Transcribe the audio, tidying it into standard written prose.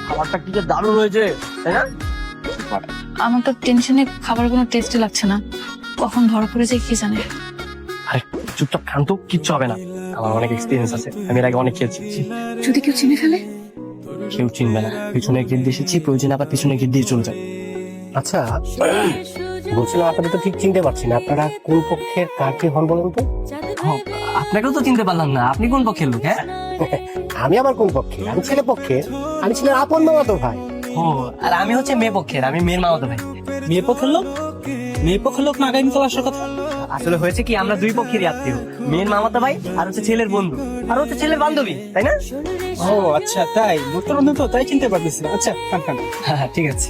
খাবারটা কি যে দারুণ হয়েছে, তাই না? আমার তো টেনশনে খাবার কোনো টেস্টই লাগছে না, কখন ধরা পড়ে যায় কি জানে। আরে চুপচাপ খান তো, কিচ্ছু হবে না। আমার অনেক এক্সপিরিয়েন্স আছে, আমি এর আগে অনেক খেয়েছি। যদি কেউ চিনে ফেলে? কেউ চিনবে না, পিছনে গিট দিয়ে এসেছি, প্রয়োজনে আবার পিছনে গিট দিয়ে চলে যায়। আচ্ছা, বলছিলাম আপনাদের তো ঠিক চিনতে পারছি না, আপনারা কোন পক্ষের কার কি হন বলেন তো? আপনাকেও তো চিনতে পারলাম না, আপনি কোন পক্ষের লোক? হ্যাঁ, আমি আবার কোন পক্ষে? আমি ছেলে পক্ষে, আমি ছেলের আপন মামাতো ভাই। ও, আর আমি হচ্ছে মেয়ে পক্ষের, আমি মেয়ের মামাতো ভাই। মেয়ে পক্ষের লোক? মেয়ে পক্ষের লোক না আগামী কাল আসার কথা। আসলে হয়েছে কি, আমরা দুই পক্ষেরই আত্মীয়, মেয়ের মামাতো ভাই আর হচ্ছে ছেলের বন্ধু আর হচ্ছে ছেলের বান্ধবী, তাই না? ও আচ্ছা, তাই নতুন তো তাই চিনতে পারতেছি না। আচ্ছা খান খান। হ্যাঁ ঠিক আছে।